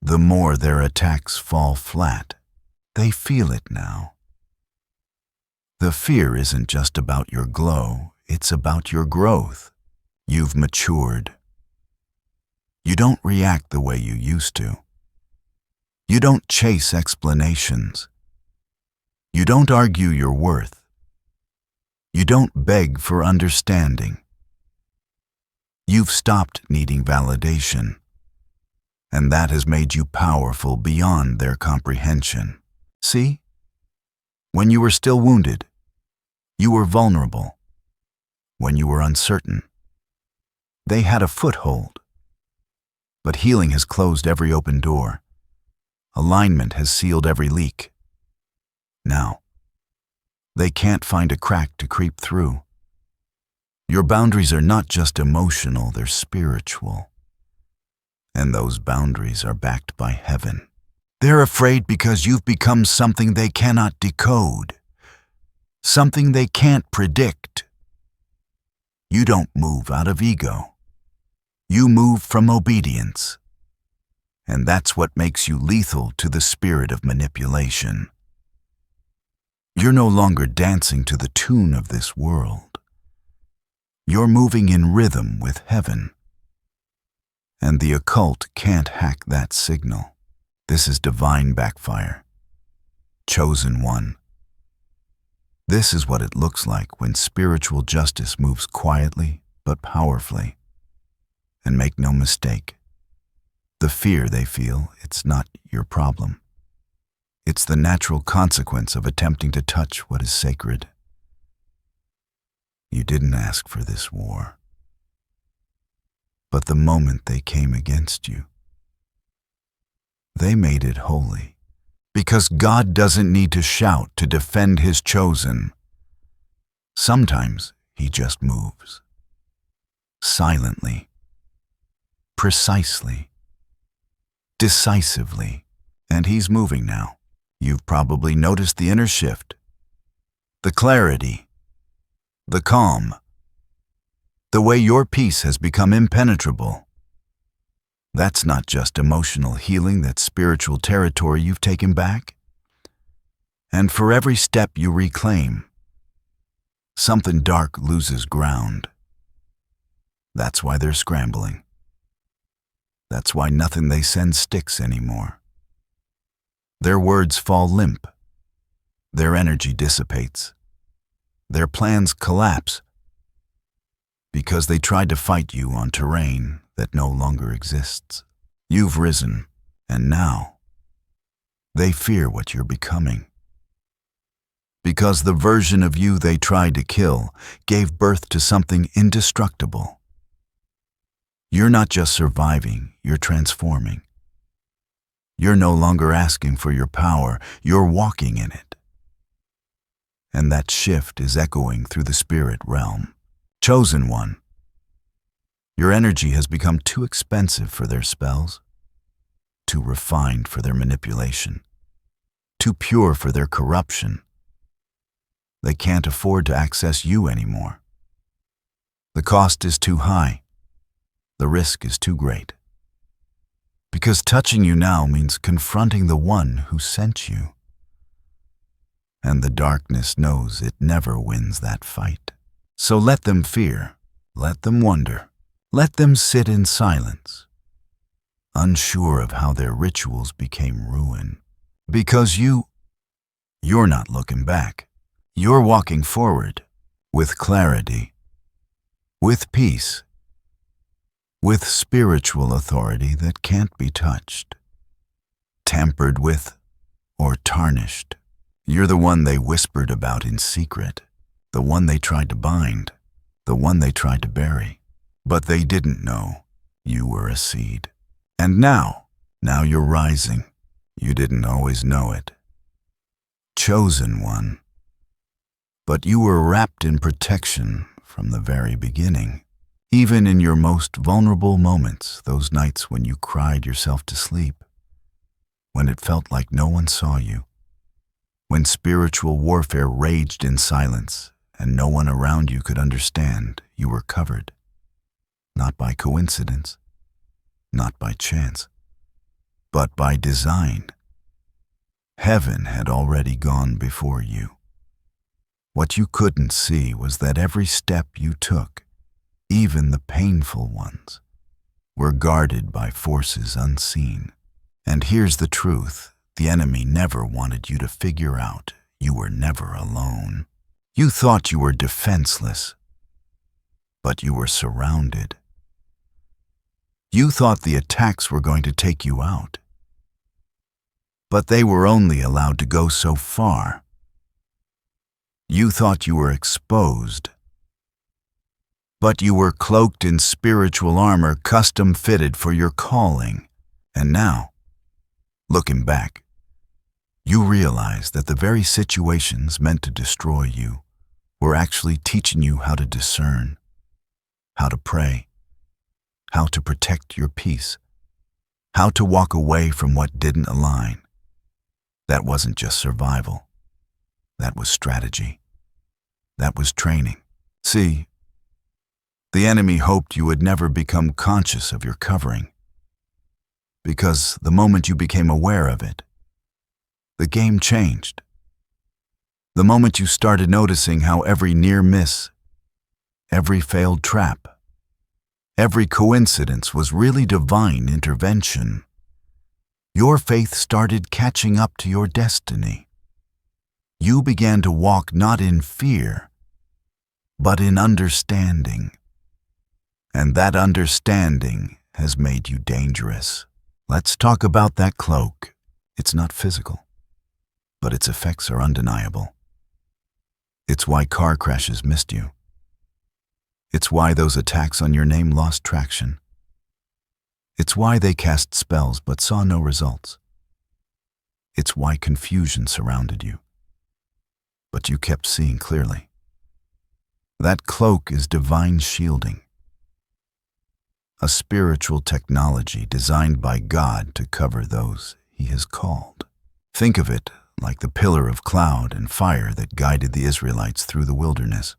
the more their attacks fall flat. They feel it now. The fear isn't just about your glow, it's about your growth. You've matured. You don't react the way you used to. You don't chase explanations. You don't argue your worth. You don't beg for understanding. You've stopped needing validation, and that has made you powerful beyond their comprehension. See? When you were still wounded, you were vulnerable. When you were uncertain, they had a foothold. But healing has closed every open door. Alignment has sealed every leak. Now, they can't find a crack to creep through. Your boundaries are not just emotional, they're spiritual. And those boundaries are backed by heaven. They're afraid because you've become something they cannot decode, something they can't predict. You don't move out of ego. You move from obedience. And that's what makes you lethal to the spirit of manipulation. You're no longer dancing to the tune of this world. You're moving in rhythm with heaven. And the occult can't hack that signal. This is divine backfire. Chosen one. This is what it looks like when spiritual justice moves quietly but powerfully. And make no mistake, the fear they feel, it's not your problem. It's the natural consequence of attempting to touch what is sacred. You didn't ask for this war. But the moment they came against you, they made it holy. Because God doesn't need to shout to defend His chosen. Sometimes He just moves. Silently. Precisely. Decisively. And He's moving now. You've probably noticed the inner shift, the clarity, the calm, the way your peace has become impenetrable. That's not just emotional healing, that's spiritual territory you've taken back. And for every step you reclaim, something dark loses ground. That's why they're scrambling. That's why nothing they send sticks anymore. Their words fall limp. Their energy dissipates. Their plans collapse because they tried to fight you on terrain that no longer exists. You've risen, and now they fear what you're becoming. Because the version of you they tried to kill gave birth to something indestructible. You're not just surviving, you're transforming. You're no longer asking for your power, you're walking in it. And that shift is echoing through the spirit realm. Chosen one, your energy has become too expensive for their spells, too refined for their manipulation, too pure for their corruption. They can't afford to access you anymore. The cost is too high. The risk is too great. Because touching you now means confronting the one who sent you. And the darkness knows it never wins that fight. So let them fear, let them wonder, let them sit in silence, unsure of how their rituals became ruin. Because you're not looking back. You're walking forward with clarity, with peace, with spiritual authority that can't be touched, tampered with, or tarnished. You're the one they whispered about in secret, the one they tried to bind, the one they tried to bury. But they didn't know you were a seed. And now you're rising. You didn't always know it. Chosen one. But you were wrapped in protection from the very beginning. Even in your most vulnerable moments, those nights when you cried yourself to sleep, when it felt like no one saw you, when spiritual warfare raged in silence and no one around you could understand, you were covered. Not by coincidence, not by chance, but by design. Heaven had already gone before you. What you couldn't see was that every step you took, even the painful ones, were guarded by forces unseen. And here's the truth. The enemy never wanted you to figure out you were never alone. You thought you were defenseless, but you were surrounded. You thought the attacks were going to take you out, but they were only allowed to go so far. You thought you were exposed, but you were cloaked in spiritual armor custom fitted for your calling. And now, looking back, you realize that the very situations meant to destroy you were actually teaching you how to discern, how to pray, how to protect your peace, how to walk away from what didn't align. That wasn't just survival. That was strategy. That was training. See, the enemy hoped you would never become conscious of your covering, because the moment you became aware of it, the game changed. The moment you started noticing how every near miss, every failed trap, every coincidence was really divine intervention, your faith started catching up to your destiny. You began to walk not in fear, but in understanding. And that understanding has made you dangerous. Let's talk about that cloak. It's not physical, but its effects are undeniable. It's why car crashes missed you. It's why those attacks on your name lost traction. It's why they cast spells but saw no results. It's why confusion surrounded you, but you kept seeing clearly. That cloak is divine shielding, a spiritual technology designed by God to cover those He has called. Think of it like the pillar of cloud and fire that guided the Israelites through the wilderness.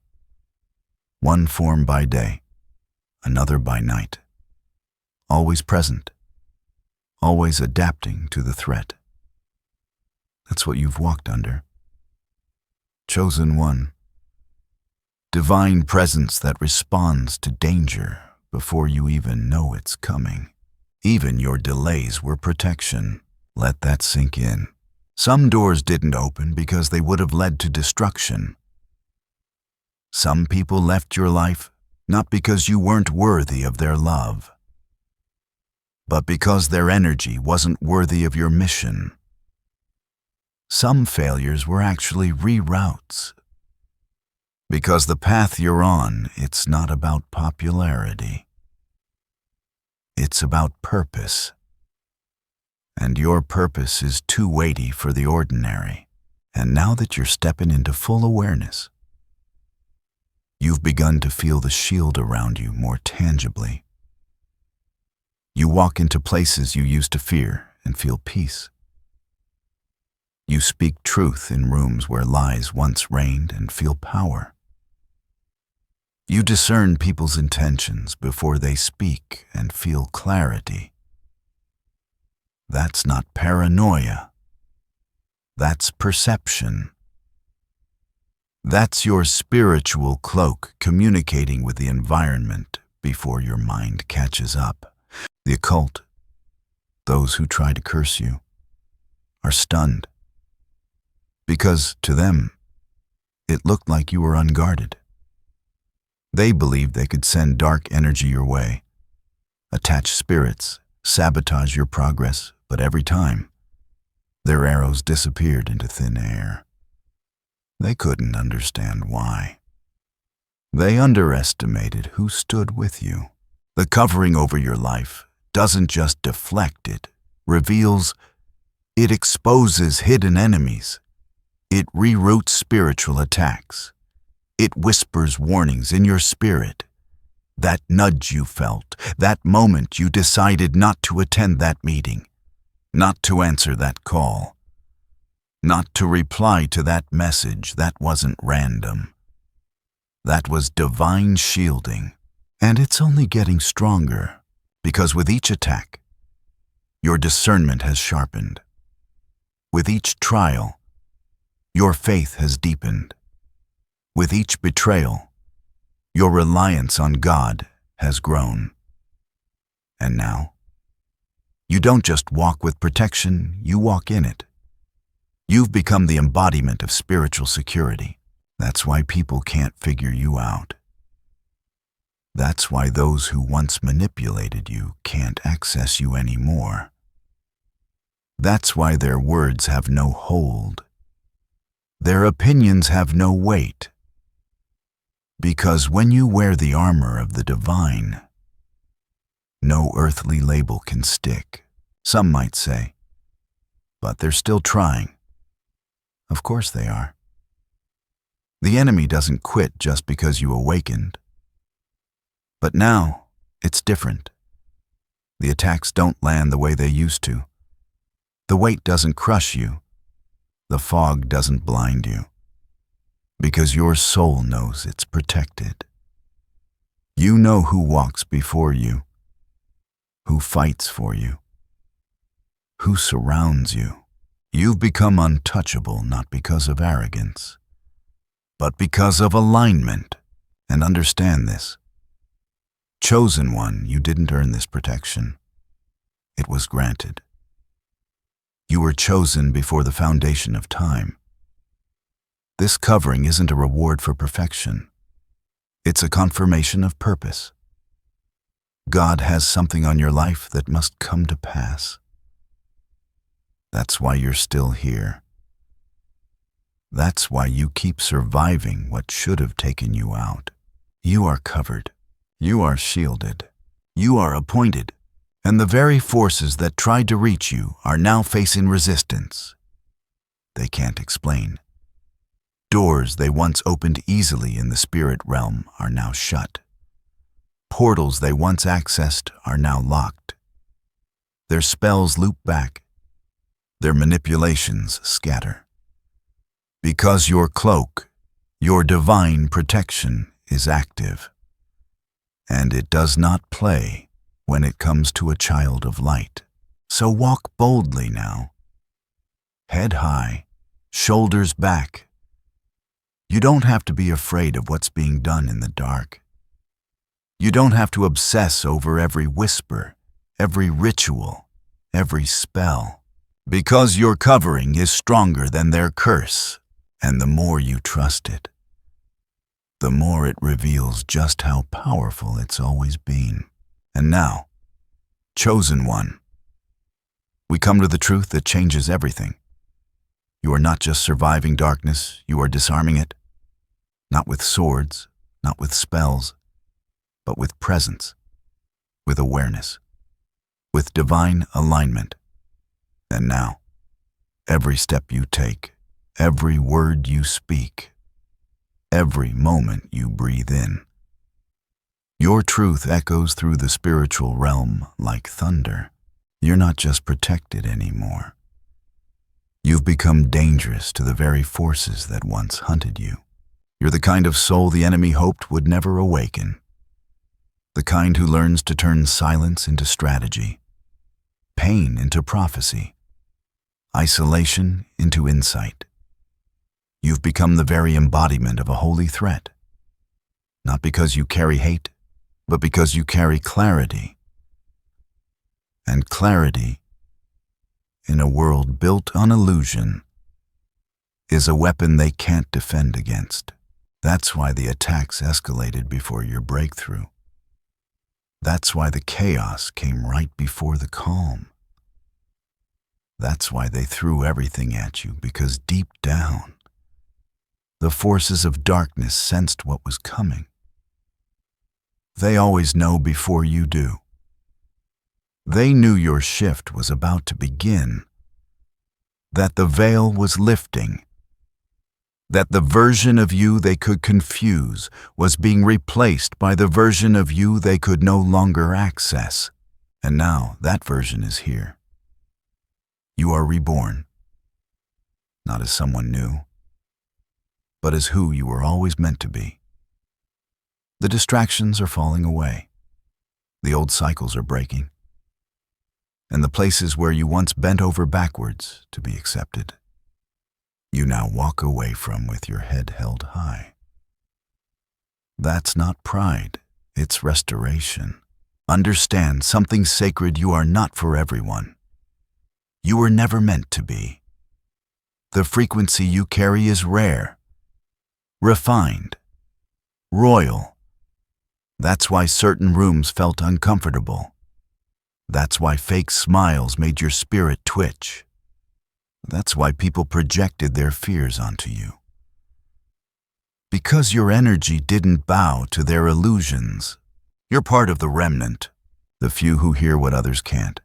One form by day, another by night. Always present, always adapting to the threat. That's what you've walked under. Chosen one. Divine presence that responds to danger before you even know it's coming. Even your delays were protection. Let that sink in. Some doors didn't open because they would have led to destruction. Some people left your life not because you weren't worthy of their love, but because their energy wasn't worthy of your mission. Some failures were actually reroutes. Because the path you're on, it's not about popularity. It's about purpose. And your purpose is too weighty for the ordinary. And now that you're stepping into full awareness, you've begun to feel the shield around you more tangibly. You walk into places you used to fear and feel peace. You speak truth in rooms where lies once reigned and feel power. You discern people's intentions before they speak and feel clarity. That's not paranoia. That's perception. That's your spiritual cloak communicating with the environment before your mind catches up. The occult, those who try to curse you, are stunned. Because to them, it looked like you were unguarded. They believed they could send dark energy your way, attach spirits, sabotage your progress, but every time, their arrows disappeared into thin air. They couldn't understand why. They underestimated who stood with you. The covering over your life doesn't just deflect it, reveals, it exposes hidden enemies. It reroutes spiritual attacks. It whispers warnings in your spirit. That nudge you felt, that moment you decided not to attend that meeting, not to answer that call, not to reply to that message, that wasn't random. That was divine shielding. And it's only getting stronger, because with each attack, your discernment has sharpened. With each trial, your faith has deepened. With each betrayal, your reliance on God has grown. And now, you don't just walk with protection, you walk in it. You've become the embodiment of spiritual security. That's why people can't figure you out. That's why those who once manipulated you can't access you anymore. That's why their words have no hold. Their opinions have no weight. Because when you wear the armor of the divine, no earthly label can stick, some might say. But they're still trying. Of course they are. The enemy doesn't quit just because you awakened. But now, it's different. The attacks don't land the way they used to. The weight doesn't crush you. The fog doesn't blind you. Because your soul knows it's protected. You know who walks before you, who fights for you, who surrounds you. You've become untouchable not because of arrogance, but because of alignment. And understand this. Chosen one, you didn't earn this protection. It was granted. You were chosen before the foundation of time. This covering isn't a reward for perfection. It's a confirmation of purpose. God has something on your life that must come to pass. That's why you're still here. That's why you keep surviving what should have taken you out. You are covered. You are shielded. You are appointed. And the very forces that tried to reach you are now facing resistance. They can't explain. Doors they once opened easily in the spirit realm are now shut. Portals they once accessed are now locked. Their spells loop back. Their manipulations scatter. Because your cloak, your divine protection, is active. And it does not play when it comes to a child of light. So walk boldly now. Head high, shoulders back. You don't have to be afraid of what's being done in the dark. You don't have to obsess over every whisper, every ritual, every spell. Because your covering is stronger than their curse, and the more you trust it, the more it reveals just how powerful it's always been. And now, chosen one, we come to the truth that changes everything. You are not just surviving darkness, you are disarming it. Not with swords, not with spells, but with presence, with awareness, with divine alignment. And now, every step you take, every word you speak, every moment you breathe in, your truth echoes through the spiritual realm like thunder. You're not just protected anymore. You've become dangerous to the very forces that once hunted you. You're the kind of soul the enemy hoped would never awaken. The kind who learns to turn silence into strategy, pain into prophecy, isolation into insight. You've become the very embodiment of a holy threat. Not because you carry hate, but because you carry clarity. And clarity, in a world built on illusion, is a weapon they can't defend against. That's why the attacks escalated before your breakthrough. That's why the chaos came right before the calm. That's why they threw everything at you, because deep down, the forces of darkness sensed what was coming. They always know before you do. They knew your shift was about to begin, that the veil was lifting, that the version of you they could confuse was being replaced by the version of you they could no longer access. And now that version is here. You are reborn, not as someone new, but as who you were always meant to be. The distractions are falling away. The old cycles are breaking. And the places where you once bent over backwards to be accepted, you now walk away from with your head held high. That's not pride, it's restoration. Understand something sacred: you are not for everyone. You were never meant to be. The frequency you carry is rare, refined, royal. That's why certain rooms felt uncomfortable. That's why fake smiles made your spirit twitch. That's why people projected their fears onto you. Because your energy didn't bow to their illusions. You're part of the remnant, the few who hear what others can't,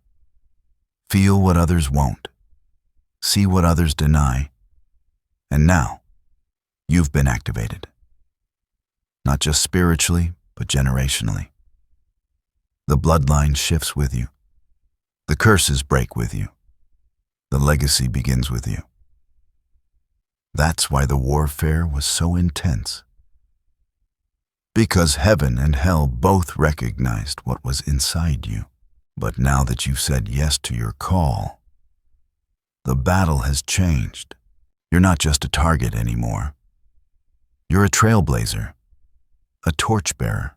feel what others won't, see what others deny. And now, you've been activated. Not just spiritually, but generationally. The bloodline shifts with you. The curses break with you. The legacy begins with you. That's why the warfare was so intense. Because heaven and hell both recognized what was inside you. But now that you've said yes to your call, the battle has changed. You're not just a target anymore. You're a trailblazer, a torchbearer,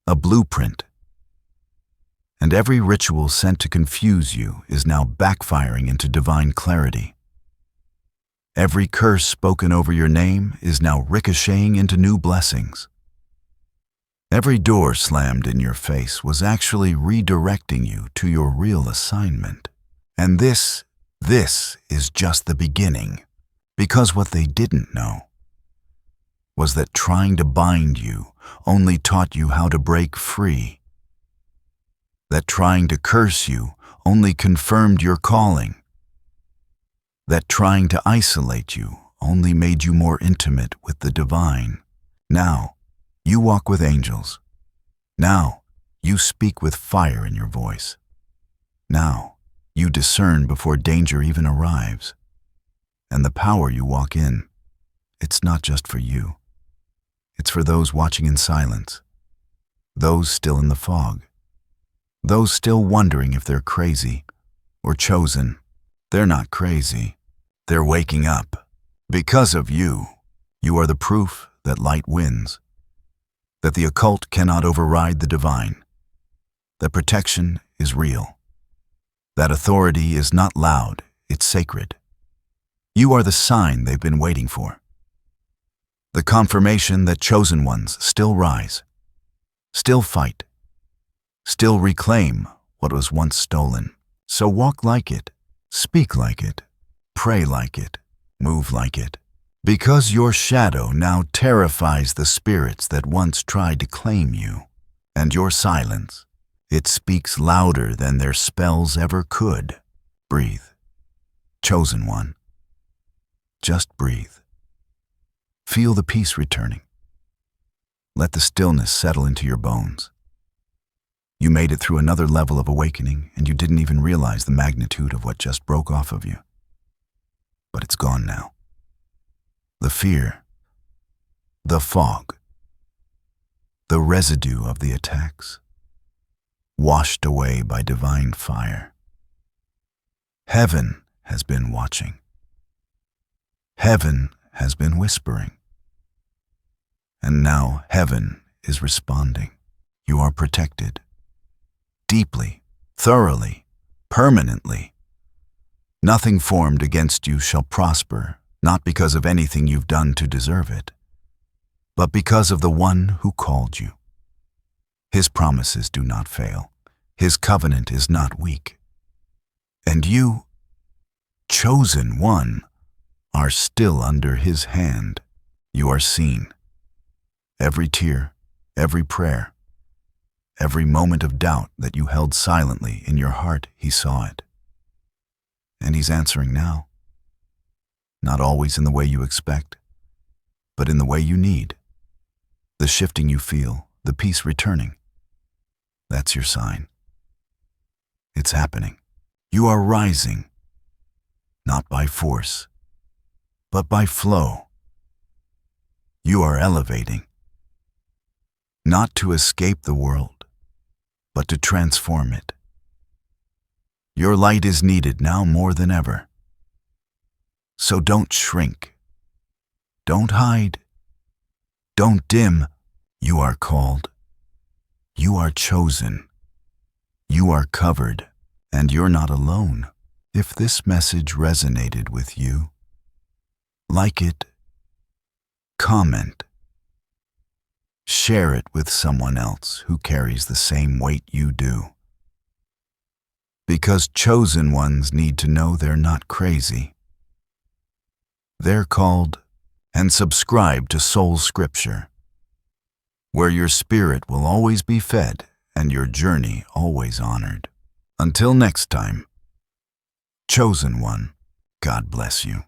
a blueprint. And every ritual sent to confuse you is now backfiring into divine clarity. Every curse spoken over your name is now ricocheting into new blessings. Every door slammed in your face was actually redirecting you to your real assignment. And this is just the beginning. Because what they didn't know was that trying to bind you only taught you how to break free. That trying to curse you only confirmed your calling. That trying to isolate you only made you more intimate with the divine. Now, you walk with angels. Now, you speak with fire in your voice. Now, you discern before danger even arrives. And the power you walk in, it's not just for you. It's for those watching in silence, those still in the fog, those still wondering if they're crazy or chosen. They're not crazy. They're waking up. Because of you, you are the proof that light wins, that the occult cannot override the divine, that protection is real, that authority is not loud, it's sacred. You are the sign they've been waiting for. The confirmation that chosen ones still rise, still fight, still reclaim what was once stolen. So walk like it, speak like it, pray like it, move like it. Because your shadow now terrifies the spirits that once tried to claim you. And your silence, it speaks louder than their spells ever could. Breathe. Chosen one. Just breathe. Feel the peace returning. Let the stillness settle into your bones. You made it through another level of awakening, and you didn't even realize the magnitude of what just broke off of you. But it's gone now. The fear, the fog, the residue of the attacks, washed away by divine fire. Heaven has been watching. Heaven has been whispering. And now heaven is responding. You are protected. Deeply, thoroughly, permanently. Nothing formed against you shall prosper, not because of anything you've done to deserve it, but because of the one who called you. His promises do not fail. His covenant is not weak. And you, chosen one, are still under his hand. You are seen. Every tear, every prayer, every moment of doubt that you held silently in your heart, he saw it. And he's answering now. Not always in the way you expect, but in the way you need. The shifting you feel, the peace returning. That's your sign. It's happening. You are rising, not by force, but by flow. You are elevating, not to escape the world, but to transform it. Your light is needed now more than ever. So don't shrink. Don't hide. Don't dim. You are called. You are chosen. You are covered, and you're not alone. If this message resonated with you, like it, comment, share it with someone else who carries the same weight you do. Because chosen ones need to know they're not crazy. They're called, and subscribe to SoulScripture, where your spirit will always be fed and your journey always honored. Until next time, chosen one, God bless you.